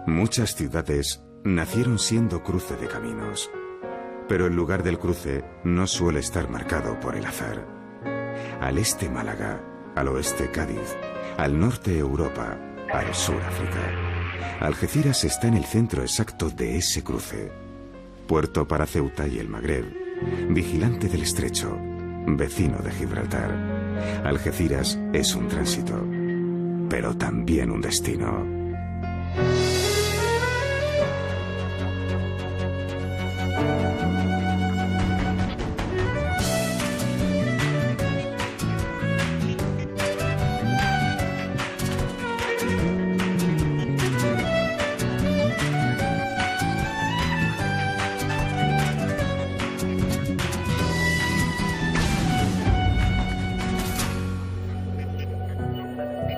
Muchas ciudades nacieron siendo cruce de caminos, pero el lugar del cruce no suele estar marcado por el azar. Al este Málaga, al oeste Cádiz, al norte Europa, al sur África. Algeciras está en el centro exacto de ese cruce. Puerto para Ceuta y el Magreb, vigilante del estrecho, vecino de Gibraltar. Algeciras es un tránsito, pero también un destino.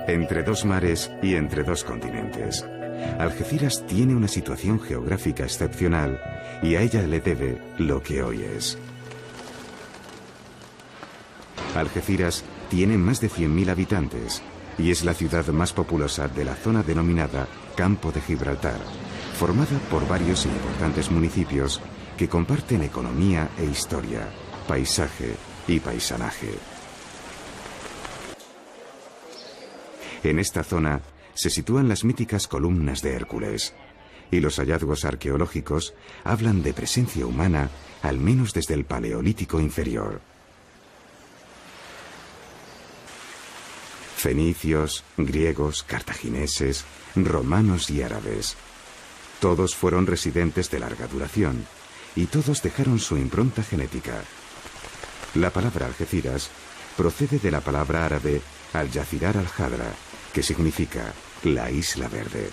Entre dos mares y entre dos continentes, Algeciras tiene una situación geográfica excepcional y a ella le debe lo que hoy es. Algeciras tiene más de 100.000 habitantes y es la ciudad más populosa de la zona denominada Campo de Gibraltar, formada por varios e importantes municipios que comparten economía e historia, paisaje y paisanaje. En esta zona se sitúan las míticas columnas de Hércules, y los hallazgos arqueológicos hablan de presencia humana al menos desde el Paleolítico inferior. Fenicios, griegos, cartagineses, romanos y árabes. Todos fueron residentes de larga duración, y todos dejaron su impronta genética. La palabra Algeciras procede de la palabra árabe al-Yazirar al-Hadra, que significa la isla verde.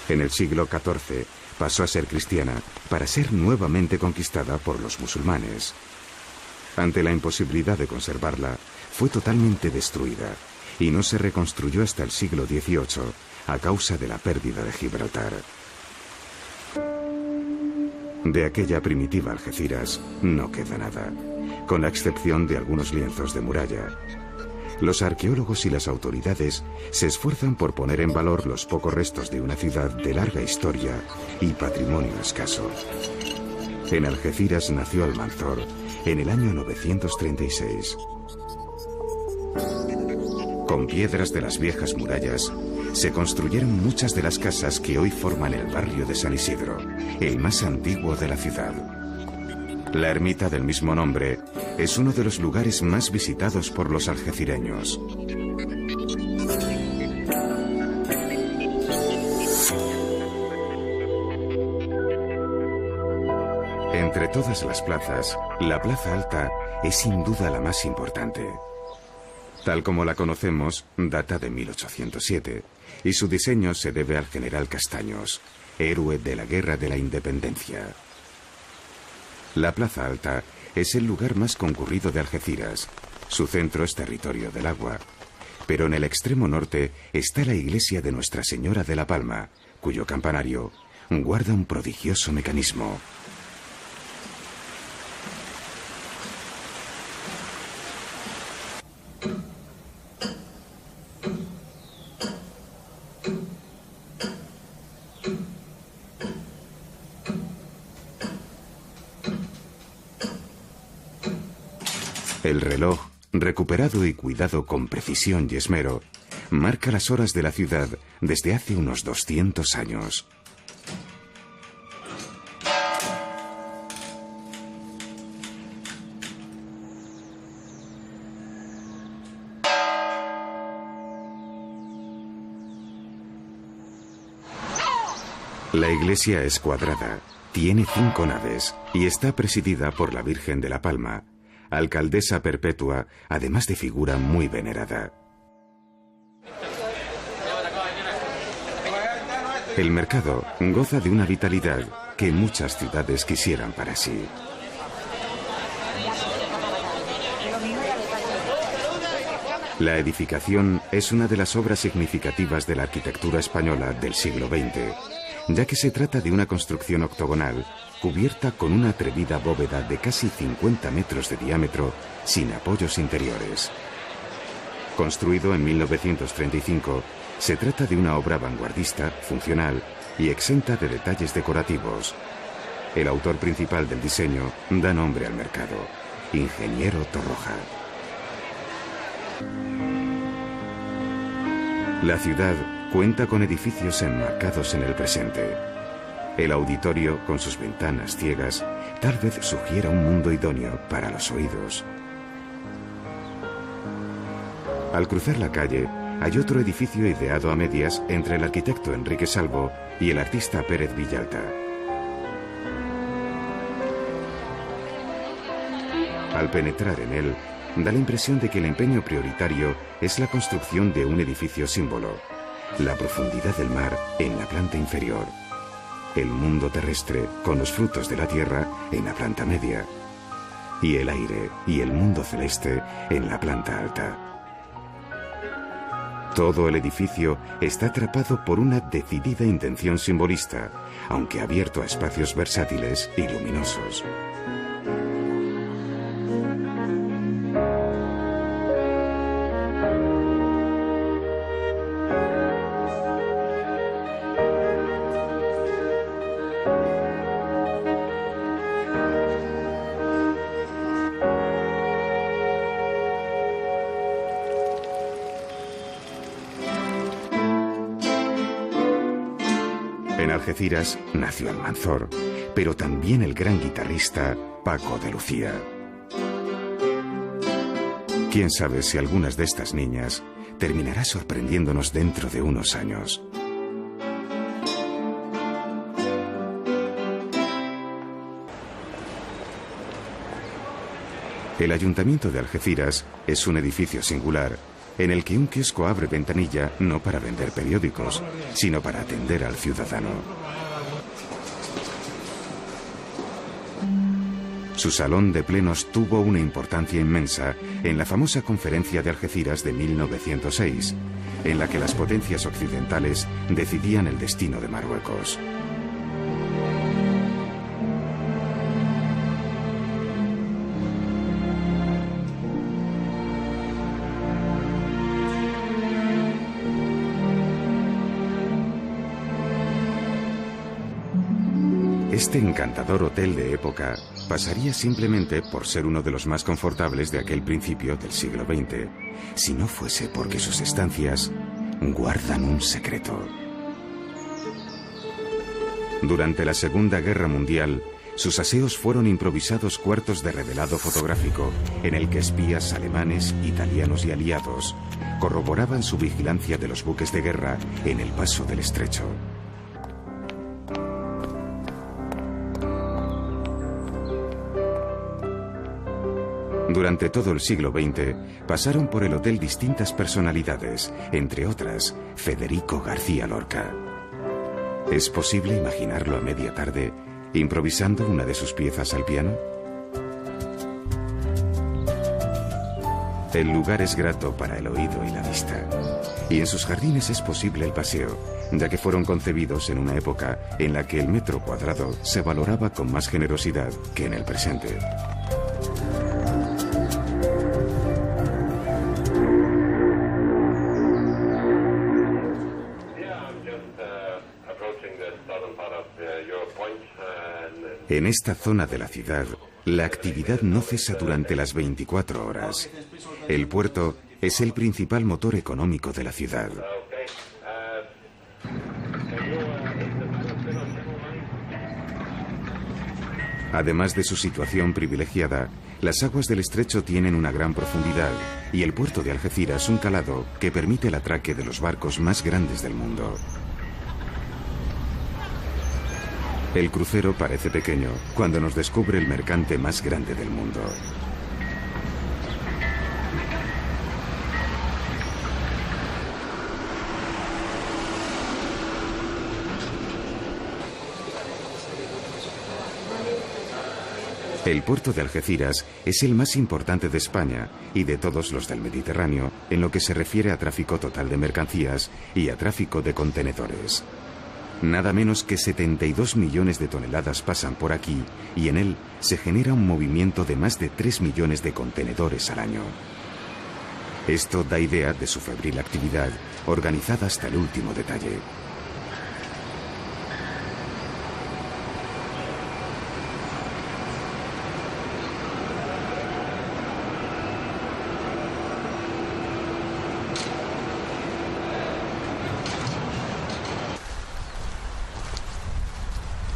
En el siglo XIV pasó a ser cristiana para ser nuevamente conquistada por los musulmanes. Ante la imposibilidad de conservarla, fue totalmente destruida y no se reconstruyó hasta el siglo XVIII a causa de la pérdida de Gibraltar. De aquella primitiva Algeciras no queda nada, con la excepción de algunos lienzos de muralla. Los arqueólogos y las autoridades se esfuerzan por poner en valor los pocos restos de una ciudad de larga historia y patrimonio escaso. En Algeciras nació Almanzor en el año 936. Con piedras de las viejas murallas se construyeron muchas de las casas que hoy forman el barrio de San Isidro, el más antiguo de la ciudad. La ermita del mismo nombre es uno de los lugares más visitados por los algecireños. Entre todas las plazas, la Plaza Alta es sin duda la más importante. Tal como la conocemos, data de 1807, y su diseño se debe al general Castaños, héroe de la Guerra de la Independencia. La Plaza Alta es el lugar más concurrido de Algeciras. Su centro es territorio del agua. Pero en el extremo norte está la iglesia de Nuestra Señora de la Palma, cuyo campanario guarda un prodigioso mecanismo. El reloj, recuperado y cuidado con precisión y esmero, marca las horas de la ciudad desde hace unos 200 años. La iglesia es cuadrada, tiene 5 naves y está presidida por la Virgen de la Palma, alcaldesa perpetua, además de figura muy venerada. El mercado goza de una vitalidad que muchas ciudades quisieran para sí. La edificación es una de las obras significativas de la arquitectura española del siglo XX, ya que se trata de una construcción octogonal cubierta con una atrevida bóveda de casi 50 metros de diámetro, sin apoyos interiores. Construido en 1935, Se trata de una obra vanguardista, funcional y exenta de detalles decorativos. El autor principal del diseño da nombre al mercado, Ingeniero Torroja. La ciudad cuenta con edificios enmarcados en el presente. El auditorio, con sus ventanas ciegas, tal vez sugiera un mundo idóneo para los oídos. Al cruzar la calle, hay otro edificio ideado a medias entre el arquitecto Enrique Salvo y el artista Pérez Villalta. Al penetrar en él, da la impresión de que el empeño prioritario es la construcción de un edificio símbolo, la profundidad del mar en la planta inferior, el mundo terrestre con los frutos de la tierra en la planta media, y el aire y el mundo celeste en la planta alta. Todo el edificio está atrapado por una decidida intención simbolista, aunque abierto a espacios versátiles y luminosos. En Algeciras nació Almanzor, pero también el gran guitarrista Paco de Lucía. Quién sabe si algunas de estas niñas terminará sorprendiéndonos dentro de unos años. El Ayuntamiento de Algeciras es un edificio singular en el que un kiosco abre ventanilla no para vender periódicos, sino para atender al ciudadano. Su salón de plenos tuvo una importancia inmensa en la famosa Conferencia de Algeciras de 1906, en la que las potencias occidentales decidían el destino de Marruecos. Este encantador hotel de época pasaría simplemente por ser uno de los más confortables de aquel principio del siglo XX, si no fuese porque sus estancias guardan un secreto. Durante la Segunda Guerra Mundial, sus aseos fueron improvisados cuartos de revelado fotográfico, en el que espías alemanes, italianos y aliados corroboraban su vigilancia de los buques de guerra en el paso del Estrecho. Durante todo el siglo XX pasaron por el hotel distintas personalidades, entre otras Federico García Lorca. ¿Es posible imaginarlo a media tarde improvisando una de sus piezas al piano? El lugar es grato para el oído y la vista, y en sus jardines es posible el paseo, ya que fueron concebidos en una época en la que el metro cuadrado se valoraba con más generosidad que en el presente. En esta zona de la ciudad, la actividad no cesa durante las 24 horas. El puerto es el principal motor económico de la ciudad. Además de su situación privilegiada, las aguas del estrecho tienen una gran profundidad y el puerto de Algeciras un calado que permite el atraque de los barcos más grandes del mundo. El crucero parece pequeño cuando nos descubre el mercante más grande del mundo. El puerto de Algeciras es el más importante de España y de todos los del Mediterráneo en lo que se refiere a tráfico total de mercancías y a tráfico de contenedores. Nada menos que 72 millones de toneladas pasan por aquí y en él se genera un movimiento de más de 3 millones de contenedores al año. Esto da idea de su febril actividad organizada hasta el último detalle.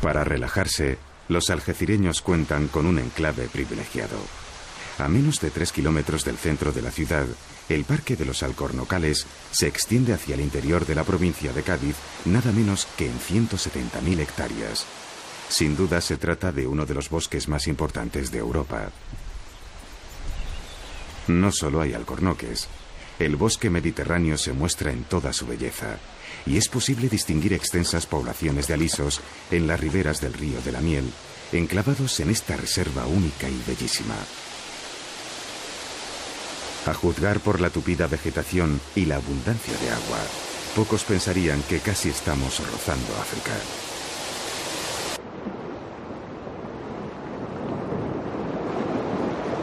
Para relajarse, los algecireños cuentan con un enclave privilegiado. A menos de 3 kilómetros del centro de la ciudad, el Parque de los Alcornocales se extiende hacia el interior de la provincia de Cádiz, nada menos que en 170.000 hectáreas. Sin duda se trata de uno de los bosques más importantes de Europa. No solo hay alcornoques. El bosque mediterráneo se muestra en toda su belleza, y es posible distinguir extensas poblaciones de alisos en las riberas del río de la Miel, enclavados en esta reserva única y bellísima. A juzgar por la tupida vegetación y la abundancia de agua, pocos pensarían que casi estamos rozando África.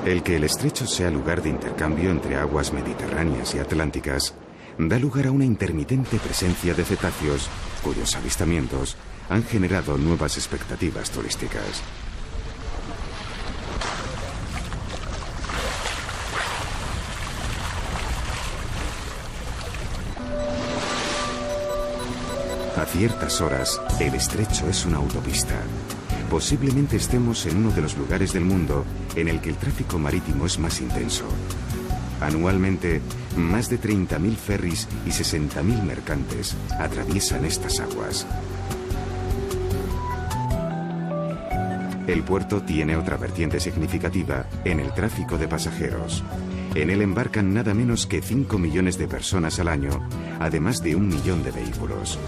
El que el estrecho sea lugar de intercambio entre aguas mediterráneas y atlánticas da lugar a una intermitente presencia de cetáceos cuyos avistamientos han generado nuevas expectativas turísticas. A ciertas horas, el estrecho es una autopista. Posiblemente estemos en uno de los lugares del mundo en el que el tráfico marítimo es más intenso. Anualmente, más de 30.000 ferries y 60.000 mercantes atraviesan estas aguas. El puerto tiene otra vertiente significativa en el tráfico de pasajeros. En él embarcan nada menos que 5 millones de personas al año, además de 1 millón de vehículos.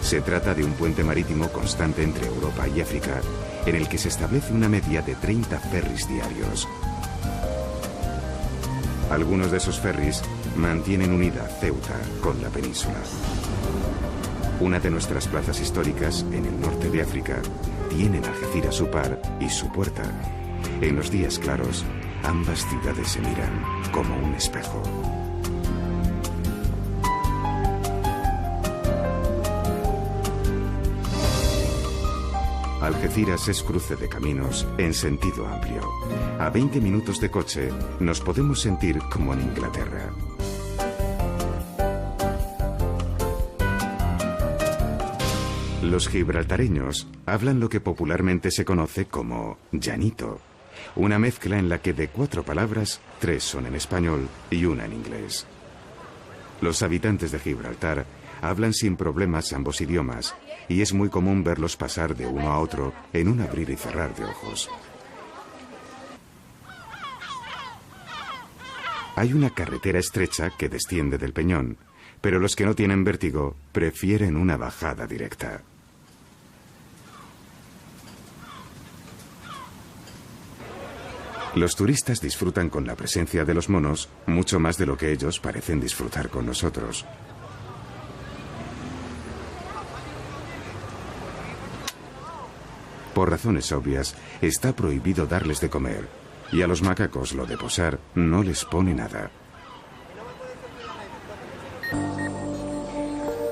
Se trata de un puente marítimo constante entre Europa y África, en el que se establece una media de 30 ferries diarios. Algunos de esos ferries mantienen unida Ceuta con la península. Una de nuestras plazas históricas, en el norte de África, tiene en Algeciras su par y su puerta. En los días claros, ambas ciudades se miran como un espejo. Algeciras es cruce de caminos en sentido amplio. A 20 minutos de coche nos podemos sentir como en Inglaterra. Los gibraltareños hablan lo que popularmente se conoce como llanito, una mezcla en la que de 4 palabras, 3 son en español y 1 en inglés. Los habitantes de Gibraltar hablan sin problemas ambos idiomas y es muy común verlos pasar de uno a otro en un abrir y cerrar de ojos. Hay una carretera estrecha que desciende del peñón, pero los que no tienen vértigo prefieren una bajada directa. Los turistas disfrutan con la presencia de los monos mucho más de lo que ellos parecen disfrutar con nosotros. Por razones obvias, está prohibido darles de comer, y a los macacos lo de posar no les pone nada.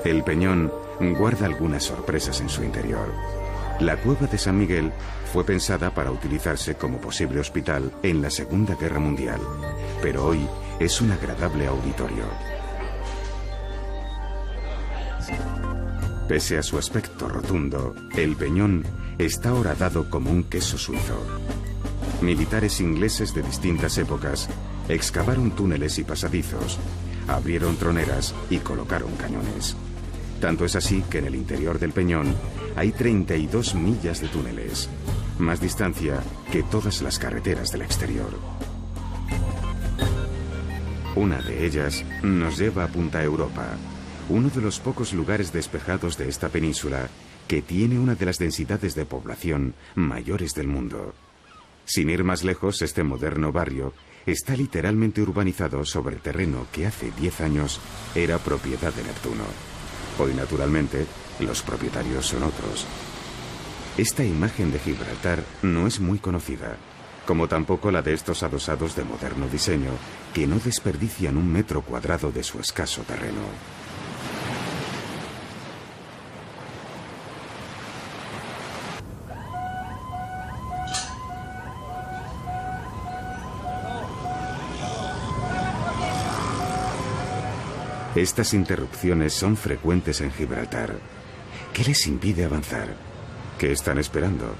El peñón guarda algunas sorpresas en su interior. La cueva de San Miguel fue pensada para utilizarse como posible hospital en la Segunda Guerra Mundial, pero hoy es un agradable auditorio. Pese a su aspecto rotundo, el peñón está horadado como un queso suizo. Militares ingleses de distintas épocas excavaron túneles y pasadizos, abrieron troneras y colocaron cañones. Tanto es así que en el interior del peñón hay 32 millas de túneles, más distancia que todas las carreteras del exterior. Una de ellas nos lleva a Punta Europa, uno de los pocos lugares despejados de esta península que tiene una de las densidades de población mayores del mundo. Sin ir más lejos, este moderno barrio está literalmente urbanizado sobre terreno que hace 10 años era propiedad de Neptuno. Hoy, naturalmente, los propietarios son otros. Esta imagen de Gibraltar no es muy conocida, como tampoco la de estos adosados de moderno diseño que no desperdician 1 metro cuadrado de su escaso terreno. Estas interrupciones son frecuentes en Gibraltar. ¿Qué les impide avanzar? ¿Qué están esperando?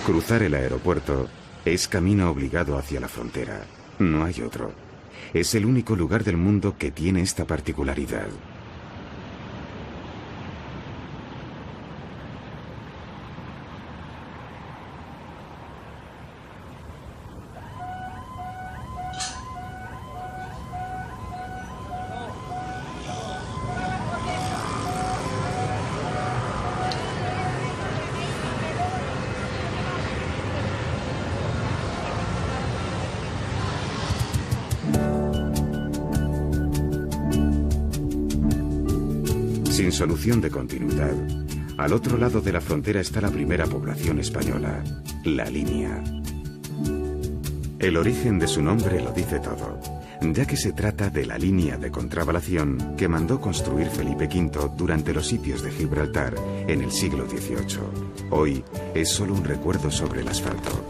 Cruzar el aeropuerto es camino obligado hacia la frontera. No hay otro. Es el único lugar del mundo que tiene esta particularidad. Sin solución de continuidad, al otro lado de la frontera está la primera población española, La Línea. El origen de su nombre lo dice todo, ya que se trata de la línea de contravalación que mandó construir Felipe V durante los sitios de Gibraltar en el siglo XVIII. Hoy es solo un recuerdo sobre el asfalto.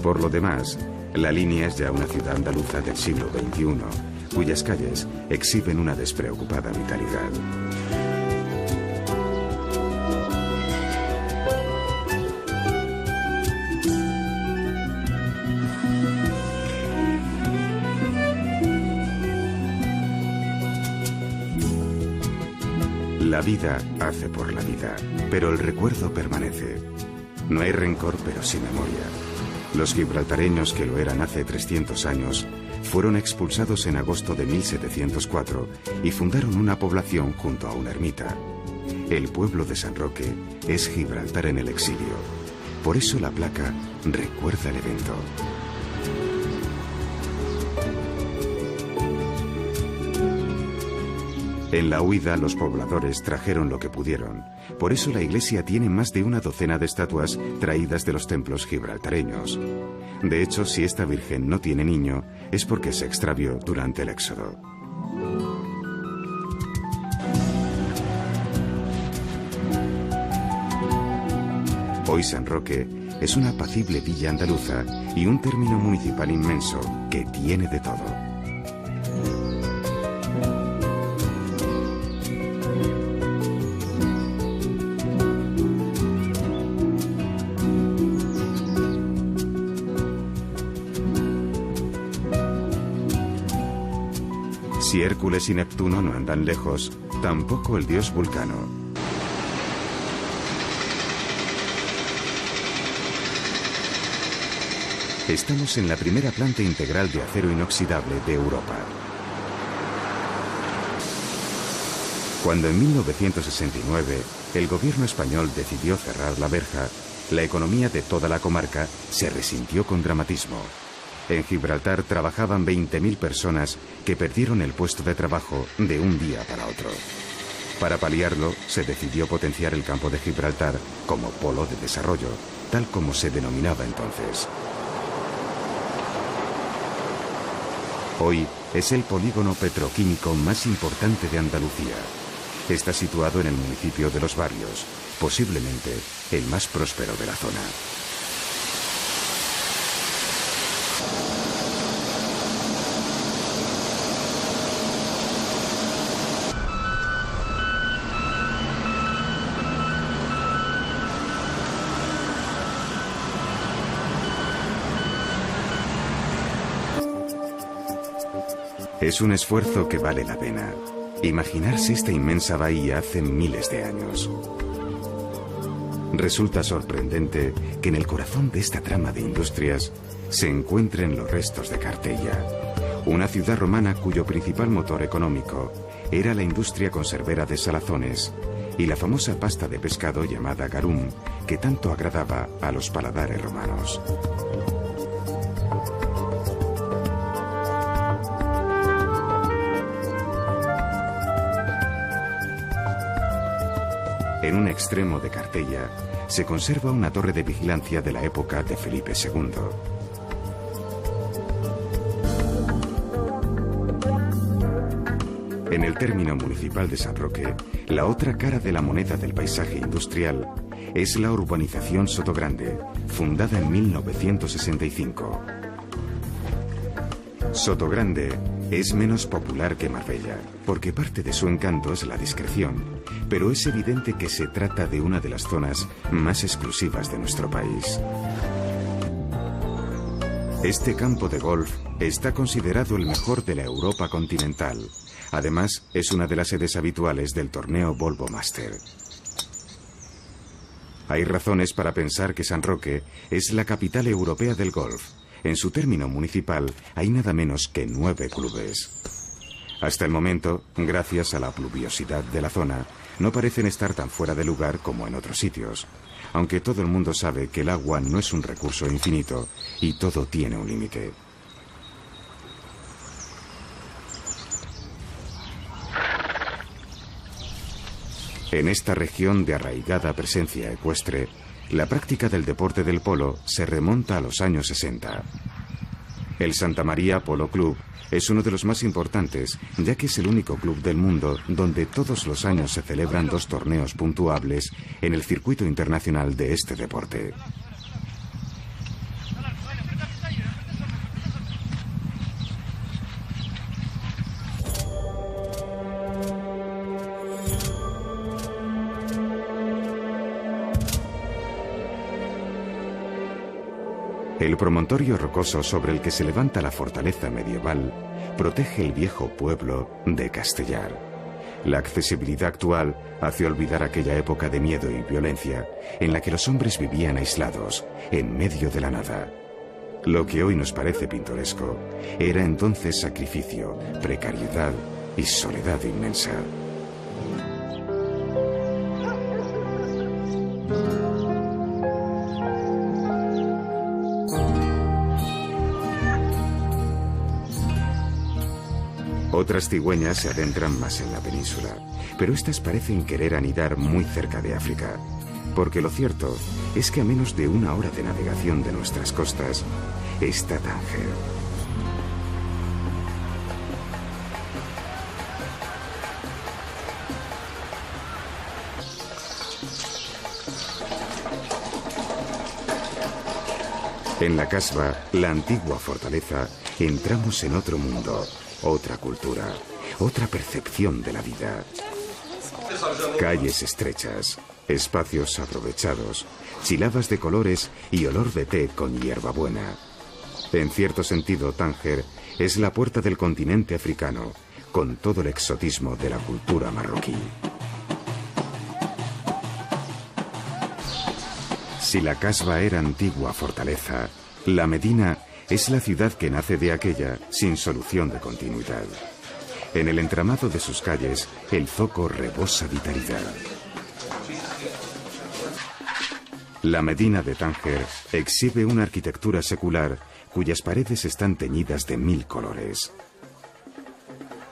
Por lo demás, La Línea es ya una ciudad andaluza del siglo XXI, cuyas calles exhiben una despreocupada vitalidad. La vida hace por la vida, pero el recuerdo permanece. No hay rencor, pero sí memoria. Los gibraltareños que lo eran hace 300 años fueron expulsados en agosto de 1704 y fundaron una población junto a una ermita. El pueblo de San Roque es Gibraltar en el exilio. Por eso la placa recuerda el evento. En la huida, los pobladores trajeron lo que pudieron. Por eso la iglesia tiene más de una docena de estatuas traídas de los templos gibraltareños. De hecho, si esta virgen no tiene niño, es porque se extravió durante el éxodo. Hoy San Roque es una apacible villa andaluza y un término municipal inmenso que tiene de todo. Si Hércules y Neptuno no andan lejos, tampoco el dios Vulcano. Estamos en la primera planta integral de acero inoxidable de Europa. Cuando en 1969 el gobierno español decidió cerrar la verja, la economía de toda la comarca se resintió con dramatismo. En Gibraltar trabajaban 20.000 personas que perdieron el puesto de trabajo de un día para otro. Para paliarlo, se decidió potenciar el campo de Gibraltar como polo de desarrollo, tal como se denominaba entonces. Hoy es el polígono petroquímico más importante de Andalucía. Está situado en el municipio de Los Barrios, posiblemente el más próspero de la zona. Es un esfuerzo que vale la pena. Imaginarse esta inmensa bahía hace miles de años. Resulta sorprendente que en el corazón de esta trama de industrias se encuentren los restos de Cartella, una ciudad romana cuyo principal motor económico era la industria conservera de salazones y la famosa pasta de pescado llamada garum, que tanto agradaba a los paladares romanos. En un extremo de Cartella se conserva una torre de vigilancia de la época de Felipe II. En el término municipal de San Roque, la otra cara de la moneda del paisaje industrial es la urbanización Sotogrande, fundada en 1965. Sotogrande es menos popular que Marbella, porque parte de su encanto es la discreción, pero es evidente que se trata de una de las zonas más exclusivas de nuestro país. Este campo de golf está considerado el mejor de la Europa continental. Además, es una de las sedes habituales del torneo Volvo Master. Hay razones para pensar que San Roque es la capital europea del golf. En su término municipal hay nada menos que 9 clubes. Hasta el momento, gracias a la pluviosidad de la zona, no parecen estar tan fuera de lugar como en otros sitios, aunque todo el mundo sabe que el agua no es un recurso infinito y todo tiene un límite. En esta región de arraigada presencia ecuestre, la práctica del deporte del polo se remonta a los años 60. El Santa María Polo Club es uno de los más importantes, ya que es el único club del mundo donde todos los años se celebran 2 torneos puntuables en el circuito internacional de este deporte. El promontorio rocoso sobre el que se levanta la fortaleza medieval protege el viejo pueblo de Castellar. La accesibilidad actual hace olvidar aquella época de miedo y violencia en la que los hombres vivían aislados, en medio de la nada. Lo que hoy nos parece pintoresco era entonces sacrificio, precariedad y soledad inmensa. Otras cigüeñas se adentran más en la península, pero estas parecen querer anidar muy cerca de África, porque lo cierto es que a menos de 1 hora de navegación de nuestras costas está Tánger. En la Casbah, la antigua fortaleza, entramos en otro mundo. Otra cultura, otra percepción de la vida. Calles estrechas, espacios aprovechados, chiladas de colores y olor de té con hierbabuena. En cierto sentido, Tánger es la puerta del continente africano, con todo el exotismo de la cultura marroquí. Si la Casbah era antigua fortaleza, la Medina es la ciudad que nace de aquella sin solución de continuidad. En el entramado de sus calles, el zoco rebosa vitalidad. La Medina de Tánger exhibe una arquitectura secular cuyas paredes están teñidas de 1000 colores.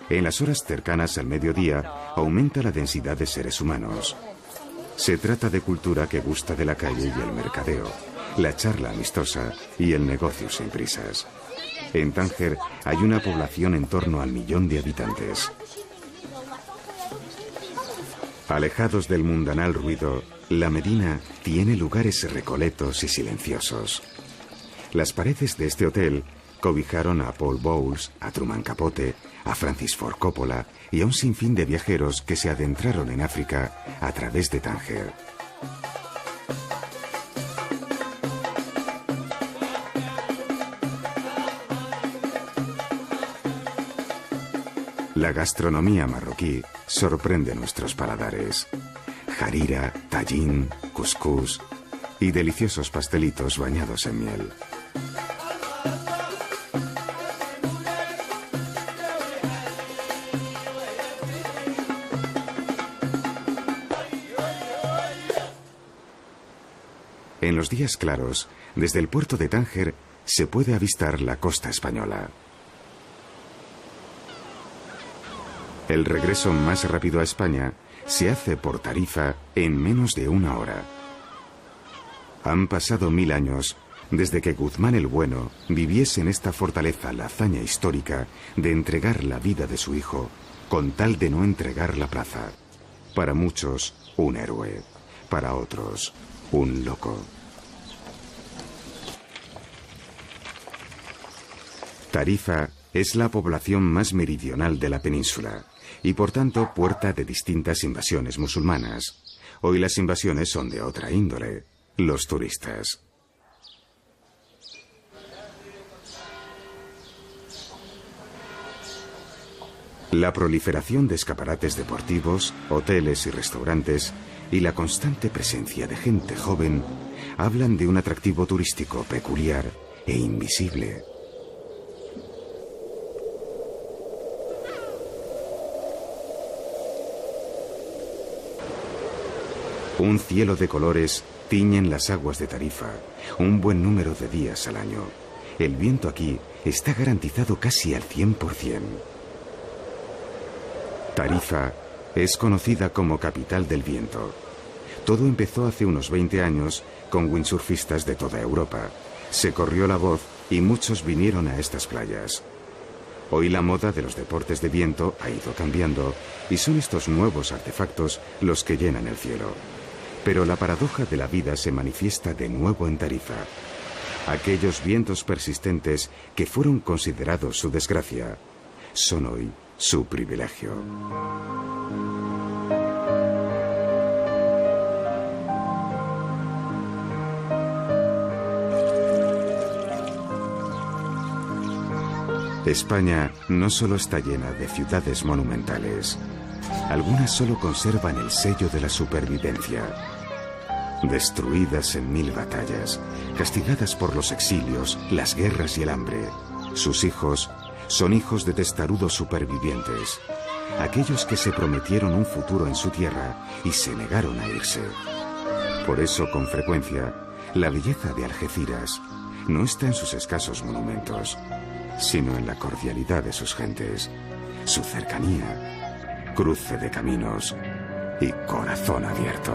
En las horas cercanas al mediodía aumenta la densidad de seres humanos. Se trata de cultura que gusta de la calle y el mercadeo, la charla amistosa y el negocio sin prisas. En Tánger hay una población en torno al 1.000.000 de habitantes. Alejados del mundanal ruido, la Medina tiene lugares recoletos y silenciosos. Las paredes de este hotel cobijaron a Paul Bowles, a Truman Capote, a Francis Ford Coppola y a un sinfín de viajeros que se adentraron en África a través de Tánger. La gastronomía marroquí sorprende nuestros paladares. Harira, tajín, cuscús y deliciosos pastelitos bañados en miel. En los días claros, desde el puerto de Tánger se puede avistar la costa española. El regreso más rápido a España se hace por Tarifa en menos de 1 hora. Han pasado 1000 años desde que Guzmán el Bueno viviese en esta fortaleza la hazaña histórica de entregar la vida de su hijo con tal de no entregar la plaza. Para muchos, un héroe. Para otros, un loco. Tarifa es la población más meridional de la península y por tanto puerta de distintas invasiones musulmanas. Hoy las invasiones son de otra índole, los turistas. La proliferación de escaparates deportivos, hoteles y restaurantes y la constante presencia de gente joven hablan de un atractivo turístico peculiar e invisible. Un cielo de colores tiñen las aguas de Tarifa, un buen número de días al año. El viento aquí está garantizado casi al 100%. Tarifa es conocida como capital del viento. Todo empezó hace unos 20 años con windsurfistas de toda Europa. Se corrió la voz y muchos vinieron a estas playas. Hoy la moda de los deportes de viento ha ido cambiando y son estos nuevos artefactos los que llenan el cielo. Pero la paradoja de la vida se manifiesta de nuevo en Tarifa. Aquellos vientos persistentes que fueron considerados su desgracia son hoy su privilegio. España no solo está llena de ciudades monumentales, algunas solo conservan el sello de la supervivencia. Destruidas en 1000 batallas, castigadas por los exilios, las guerras y el hambre, sus hijos son hijos de testarudos supervivientes, aquellos que se prometieron un futuro en su tierra y se negaron a irse. Por eso, con frecuencia, la belleza de Algeciras no está en sus escasos monumentos, sino en la cordialidad de sus gentes, su cercanía, cruce de caminos y corazón abierto.